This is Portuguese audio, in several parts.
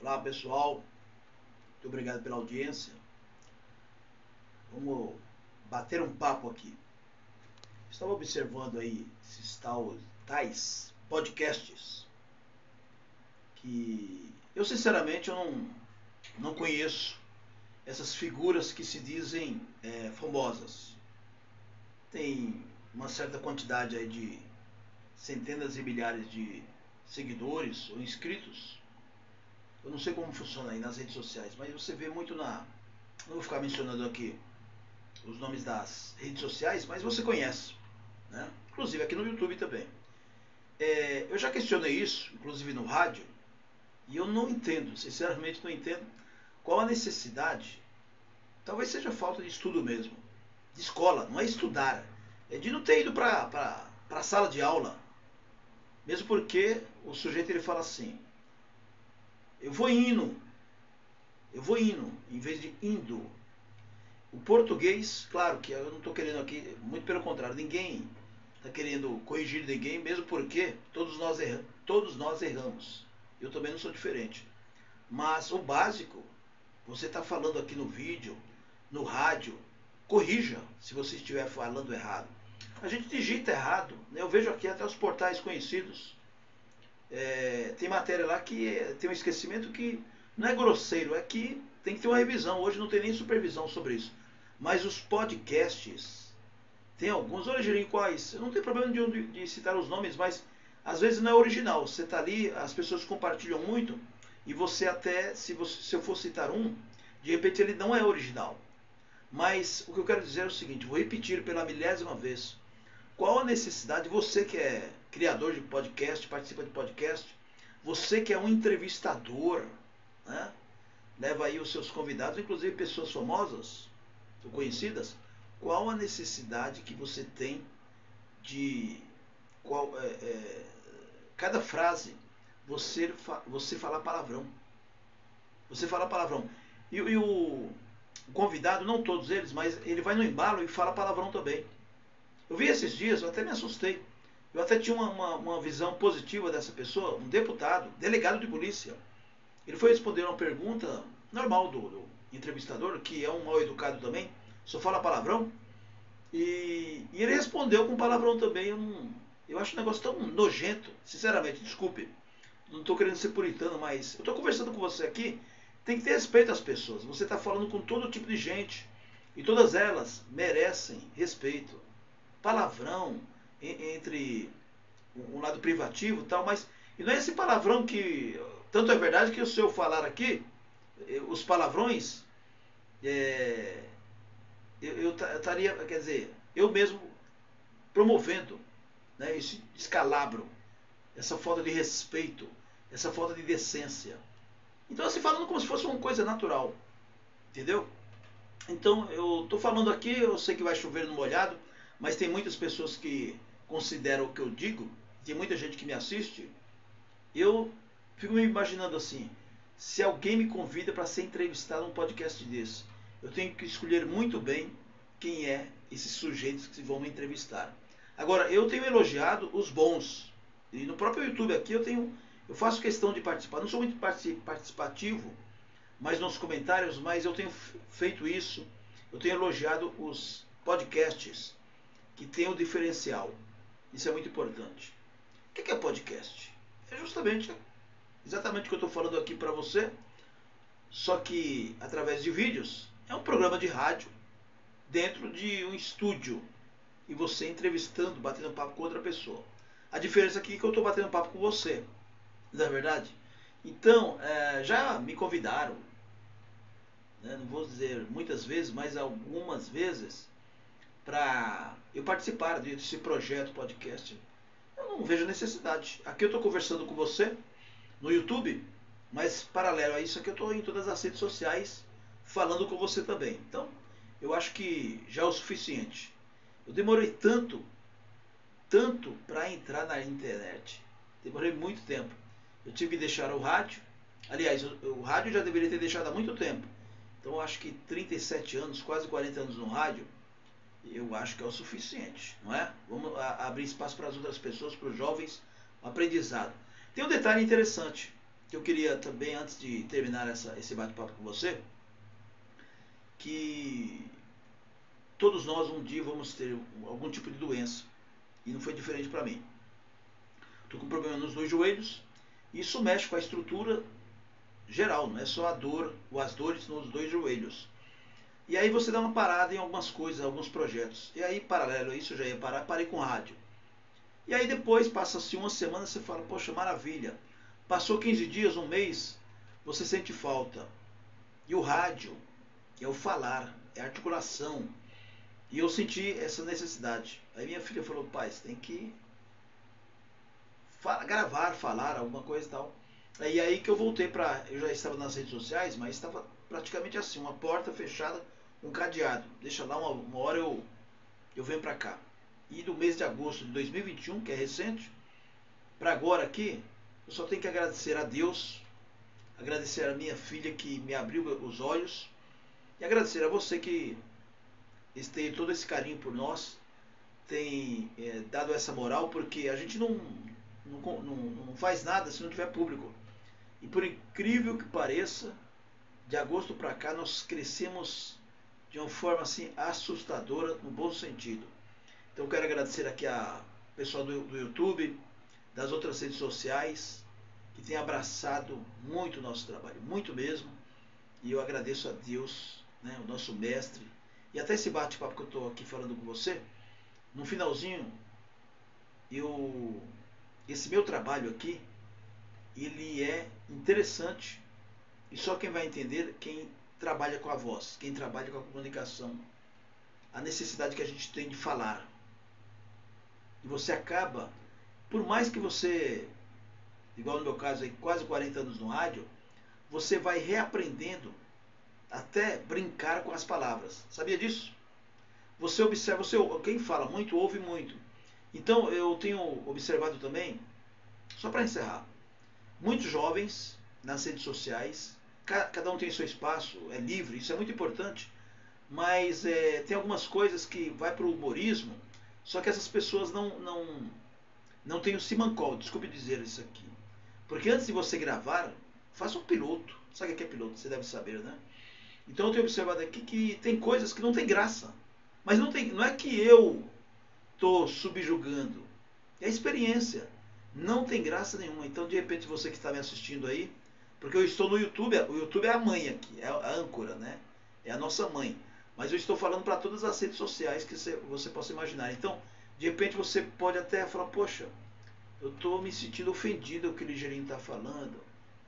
Olá pessoal, muito obrigado pela audiência. Vamos bater um papo aqui. Estava observando aí esses tais podcasts que eu sinceramente não conheço essas figuras que se dizem famosas. Tem uma certa quantidade aí de centenas e milhares de seguidores ou inscritos. Eu não sei como funciona aí nas redes sociais, mas você vê muito não vou ficar mencionando aqui os nomes das redes sociais, mas você conhece, né? Inclusive aqui no YouTube também. Eu já questionei isso, inclusive no rádio, e eu não entendo, sinceramente não entendo qual a necessidade. Talvez seja falta de estudo mesmo, de escola, não é estudar, é de não ter ido para a sala de aula, mesmo porque o sujeito ele fala assim: eu vou indo, em vez de indo. O português, claro que eu não estou querendo aqui, muito pelo contrário, ninguém está querendo corrigir ninguém, mesmo porque todos nós erramos. Eu também não sou diferente. Mas o básico, você está falando aqui no vídeo, no rádio, corrija se você estiver falando errado. A gente digita errado, né? Eu vejo aqui até os portais conhecidos. Tem matéria lá que tem um esquecimento que não é grosseiro, é que tem que ter uma revisão. Hoje não tem nem supervisão sobre isso. Mas os podcasts, tem alguns originais quais, eu não tenho problema de citar os nomes, mas às vezes não é original. Você está ali, as pessoas compartilham muito, e você até, se eu for citar um, de repente ele não é original. Mas o que eu quero dizer é o seguinte, vou repetir pela milésima vez. Qual a necessidade, você que é criador de podcast, participa de podcast, você que é um entrevistador, né? Leva aí os seus convidados, inclusive pessoas famosas, conhecidas, qual a necessidade que você tem de cada frase você falar palavrão. Você fala palavrão. E o convidado, não todos eles, mas ele vai no embalo e fala palavrão também. Eu vi esses dias, eu até me assustei. Eu até tinha uma visão positiva dessa pessoa, um deputado, delegado de polícia. Ele foi responder uma pergunta normal do entrevistador, que é um mal educado também, só fala palavrão. E ele respondeu com palavrão também. Eu acho um negócio tão nojento, sinceramente, desculpe. Não estou querendo ser puritano, mas eu estou conversando com você aqui, tem que ter respeito às pessoas. Você está falando com todo tipo de gente, e todas elas merecem respeito. Palavrão entre um lado privativo e tal, mas e não é esse palavrão que, tanto é verdade que se eu falar aqui, os palavrões, eu estaria, quer dizer, eu mesmo promovendo, né, esse descalabro, essa falta de respeito, essa falta de decência. Então, assim, falando como se fosse uma coisa natural, entendeu? Então, eu estou falando aqui, eu sei que vai chover no molhado, mas tem muitas pessoas que consideram o que eu digo, tem muita gente que me assiste. Eu fico me imaginando assim, se alguém me convida para ser entrevistado num podcast desse, eu tenho que escolher muito bem quem é esses sujeitos que vão me entrevistar. Agora, eu tenho elogiado os bons, e no próprio YouTube aqui eu faço questão de participar. Não sou muito participativo, mas nos comentários, mas eu tenho feito isso. Eu tenho elogiado os podcasts que têm o diferencial. Isso é muito importante. O que é podcast? É justamente, exatamente o que eu estou falando aqui para você, só que através de vídeos. É um programa de rádio dentro de um estúdio e você entrevistando, batendo papo com outra pessoa. A diferença aqui é que eu estou batendo papo com você, não é verdade? Então, já me convidaram, né, não vou dizer muitas vezes, mas algumas vezes, para eu participar desse projeto podcast. Eu não vejo necessidade. Aqui eu estou conversando com você no YouTube, mas paralelo a isso aqui eu estou em todas as redes sociais falando com você também. Então, eu acho que já é o suficiente. Eu demorei tanto para entrar na internet. Demorei muito tempo. Eu tive que deixar o rádio. Aliás, o rádio já deveria ter deixado há muito tempo. Então, eu acho que 37 anos, quase 40 anos no rádio, eu acho que é o suficiente, não é? Vamos abrir espaço para as outras pessoas, para os jovens, um aprendizado. Tem um detalhe interessante. que eu queria também, antes de terminar esse bate-papo com você, que todos nós um dia vamos ter algum tipo de doença. E não foi diferente para mim. Estou com problema nos dois joelhos. Isso mexe com a estrutura geral, não é só a dor ou as dores nos dois joelhos. E aí você dá uma parada em algumas coisas, alguns projetos. E aí, paralelo a isso, eu já ia parar, parei com rádio. E aí depois, passa-se uma semana, você fala, poxa, maravilha. Passou 15 dias, um mês, você sente falta. E o rádio é o falar, é a articulação. E eu senti essa necessidade. Aí minha filha falou, pai, você tem que gravar, falar, alguma coisa e tal. E aí que eu voltei para... Eu já estava nas redes sociais, mas estava praticamente assim, uma porta fechada, um cadeado. Deixa lá, uma hora eu venho para cá. E do mês de agosto de 2021, que é recente, para agora aqui, eu só tenho que agradecer a Deus, agradecer a minha filha que me abriu os olhos, e agradecer a você que tem todo esse carinho por nós, tem dado essa moral, porque a gente não faz nada se não tiver público. E por incrível que pareça, de agosto para cá nós crescemos de uma forma assim assustadora, no bom sentido. Então eu quero agradecer aqui a pessoal do YouTube, das outras redes sociais, que tem abraçado muito o nosso trabalho, muito mesmo. E eu agradeço a Deus, né, o nosso mestre. E até esse bate-papo que eu estou aqui falando com você, no finalzinho, esse meu trabalho aqui, ele é interessante. E só quem vai entender, quem trabalha com a voz, quem trabalha com a comunicação, a necessidade que a gente tem de falar. E você acaba, por mais que você, igual no meu caso, aí, quase 40 anos no rádio, você vai reaprendendo até brincar com as palavras. Sabia disso? Você observa, quem fala muito, ouve muito. Então eu tenho observado também, só para encerrar, muitos jovens nas redes sociais, cada um tem seu espaço, é livre, isso é muito importante, mas tem algumas coisas que vai para o humorismo, só que essas pessoas não têm o simancol, desculpe dizer isso aqui. Porque antes de você gravar, faça um piloto. Sabe o que é piloto? Você deve saber, né? Então eu tenho observado aqui que tem coisas que não tem graça. Mas não é que eu estou subjugando. É a experiência. Não tem graça nenhuma. Então, de repente, você que está me assistindo aí, porque eu estou no YouTube, o YouTube é a mãe aqui, é a âncora, né? É a nossa mãe. Mas eu estou falando para todas as redes sociais que você possa imaginar. Então, de repente, você pode até falar, poxa, eu estou me sentindo ofendido com o que o ligeirinho está falando.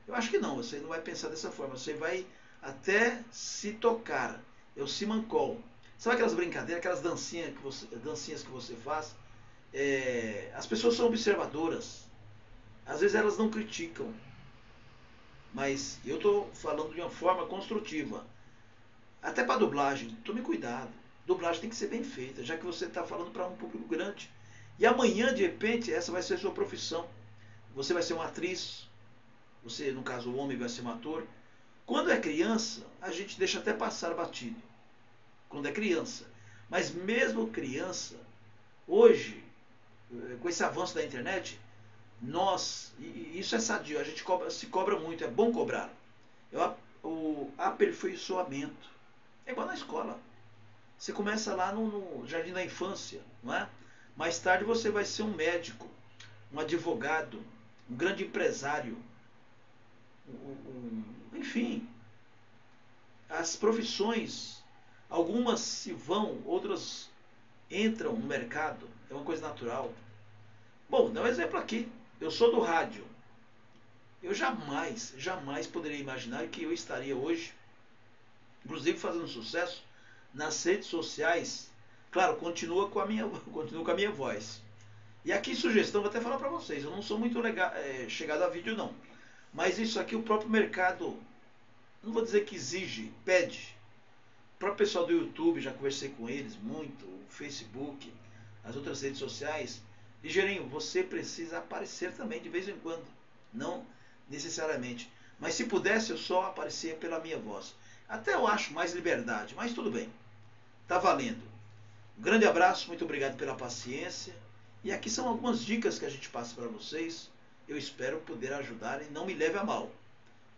Eu acho que não, você não vai pensar dessa forma. Você vai até se tocar. É o simancol. Sabe aquelas brincadeiras, aquelas dancinhas que você faz? As pessoas são observadoras. Às vezes elas não criticam. Mas eu estou falando de uma forma construtiva. Até para dublagem, tome cuidado. Dublagem tem que ser bem feita, já que você está falando para um público grande. E amanhã, de repente, essa vai ser a sua profissão. Você vai ser uma atriz. Você, no caso, o homem vai ser um ator. Quando é criança, a gente deixa até passar batido. Quando é criança. Mas mesmo criança, hoje, com esse avanço da internet, isso é sadio, a gente se cobra muito, é bom cobrar. O aperfeiçoamento. É igual na escola. Você começa lá no jardim da infância, não é? Mais tarde você vai ser um médico, um advogado, um grande empresário, enfim. As profissões, algumas se vão, outras entram no mercado, é uma coisa natural. Bom, dá um exemplo aqui. Eu sou do rádio. Eu jamais poderia imaginar que eu estaria hoje, inclusive fazendo sucesso, nas redes sociais. Claro, continuo com a minha voz. E aqui sugestão, vou até falar para vocês, eu não sou muito chegado a vídeo não. Mas isso aqui o próprio mercado, não vou dizer que exige, pede. O próprio pessoal do YouTube, já conversei com eles muito, o Facebook, as outras redes sociais. Ligeirinho, você precisa aparecer também de vez em quando. Não necessariamente. Mas se pudesse, eu só aparecia pela minha voz. Até eu acho mais liberdade, mas tudo bem. Tá valendo. Um grande abraço, muito obrigado pela paciência. E aqui são algumas dicas que a gente passa para vocês. eu espero poder ajudar e não me leve a mal.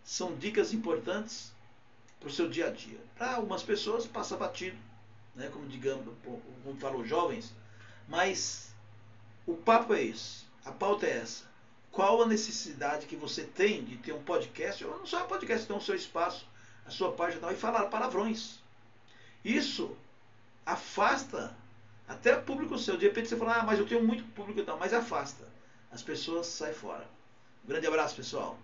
São dicas importantes para o seu dia a dia. Para algumas pessoas passa batido, né, como digamos, como falou, jovens, mas o papo é esse, a pauta é essa. Qual a necessidade que você tem de ter um podcast, ou não só um podcast, ter o seu espaço, a sua página e falar palavrões. Isso afasta até o público seu. De repente você fala, mas eu tenho muito público e tal, mas afasta. As pessoas saem fora. Um grande abraço, pessoal.